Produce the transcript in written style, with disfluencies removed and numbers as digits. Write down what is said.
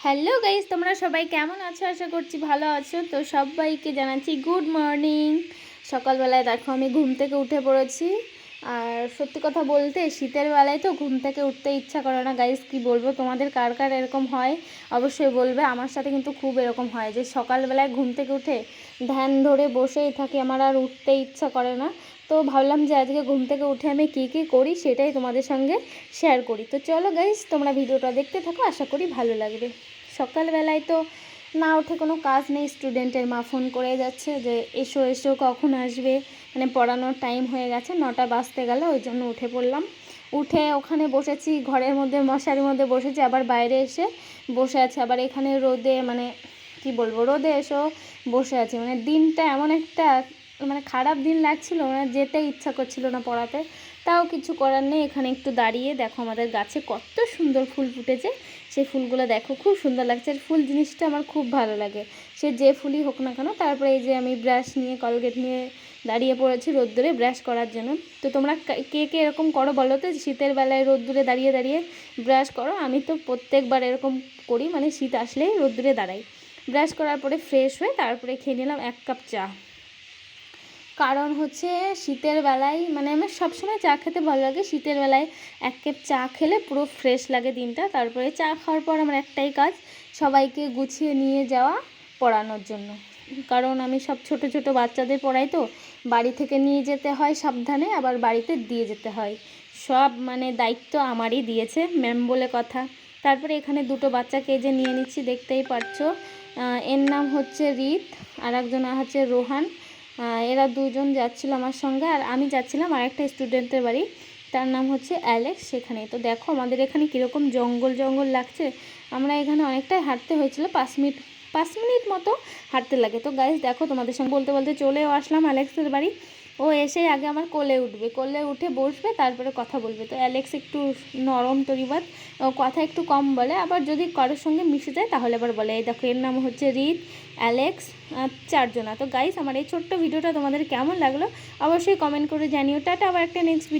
Hello guys, তোমরা সবাই কেমন আছো? আশা করছি ভালো আছো। তো সবাইকে জানাচ্ছি গুড মর্নিং। সকালবেলায় দেখো আমি ঘুম থেকে উঠে পড়েছি। আর সত্যি কথা বলতে শীতের বেলায় তো ঘুম থেকে উঠতে ইচ্ছা করে না গাইস। কি বলবো, তোমাদের কার কার এরকম হয় অবশ্যই বলবে। আমার সাথে কিন্তু খুব এরকম হয় যে সকালবেলায় ঘুম থেকে উঠে ধ্যান ধরে বসেই থাকি, আমার আর উঠতে ইচ্ছা করে না। তো ভাবলাম যে আজকে ঘুম থেকে উঠে আমি কী কী করি সেটাই তোমাদের সঙ্গে শেয়ার করি। তো চলো গাইস, তোমরা ভিডিওটা দেখতে থাকো, আশা করি ভালো লাগবে। সকালবেলায় তো না উঠে কোনো কাজ নেই। স্টুডেন্টের মা ফোন করে যাচ্ছে যে এসো এসো, কখন আসবে, মানে পড়ানোর টাইম হয়ে গেছে, 9টা বাজতে গেল, ওই জন্য উঠে পড়লাম। উঠে ওখানে বসেছি, ঘরের মধ্যে মশারির মধ্যে বসেছি, আবার বাইরে এসে বসে আছে, আবার এখানে রোদে, মানে কি বলবো, রোদে এসেও বসে আছি। মানে দিনটা এমন একটা মানে খারাপ দিন লাগছিল, মানে যেতে ইচ্ছা করছিল না পড়াতে। তাও কিছু করার নেই, এখানে একটু দাঁড়িয়ে দেখো আমাদের গাছে কত সুন্দর ফুল ফুটেছে। সেই ফুলগুলো দেখো, খুব সুন্দর লাগছে। আর ফুল জিনিসটা আমার খুব ভালো লাগে, সে যে ফুলই হোক না কেন। তারপরে এই যে আমি ব্রাশ নিয়ে, কলগেট নিয়ে দাঁড়িয়ে পড়েছি রোদ্দুরে ব্রাশ করার জন্য। তো তোমরা কে কে এরকম করো বলো তো, শীতের বেলায় রোদ্দুরে দাঁড়িয়ে দাঁড়িয়ে ব্রাশ করো? আমি তো প্রত্যেকবার এরকম করি, মানে শীত আসলেই রোদ্দুরে দাঁড়াই। ব্রাশ করার পরে ফ্রেশ হয়ে তারপরে খেয়ে নিলাম 1 কাপ চা। কারণ হচ্ছে শীতের বেলায়, মানে আমার সবসময় চা খেতে ভালো লাগে, শীতের বেলায় 1 কাপ চা খেলে পুরো ফ্রেশ লাগে দিনটা। তারপরে চা খাওয়ার পর আমার একটাই কাজ, সবাইকে গুছিয়ে নিয়ে যাওয়া পড়ানোর জন্য। কারণ আমি সব ছোট ছোট বাচ্চাদের পড়াই, তো বাড়ি থেকে নিয়ে যেতে হয় সাবধানে, আবার বাড়িতে দিয়ে যেতে হয়। সব মানে দায়িত্ব আমারই দিয়েছে ম্যাম বলে কথা। তারপরে এখানে দুটো বাচ্চাকে যে নিয়ে নিচ্ছি, দেখতেই পারছো। এর নাম হচ্ছে রিত, আর একজন হচ্ছে রোহান। এরা দুজন যাচ্ছিল আমার সঙ্গে, আর আমি যাচ্ছিলাম আরেকটা স্টুডেন্টের বাড়ি, তার নাম হচ্ছে অ্যালেক্স। সেখানে তো দেখো আমাদের এখানে কীরকম জঙ্গল জঙ্গল লাগছে। আমরা এখানে অনেকটাই হাঁটতে হয়েছিল, 5 মিনিট মতো হাঁটতে লাগে। তো গাইস দেখো, তোমাদের সঙ্গে বলতে বলতে চলেও আসলাম অ্যালেক্সের বাড়ি। ও এসে আগে আমার কোলে উঠবে, কোলে উঠে বসবে, তারপরে কথা বলবে। তো অ্যালেক্স একটু নরম তরিবাদ, কথা একটু কম বলে, আবার যদি কারোর সঙ্গে মিশে যায় তাহলে আবার বলে। এই দেখো, এর নাম হচ্ছে রিত, অ্যালেক্স, 4 জনা। তো গাইস, আমার এই ছোট্ট ভিডিওটা তোমাদের কেমন লাগলো অবশ্যই কমেন্ট করে জানিও। টাটা, আবার একটা নেক্সট ভিডিও।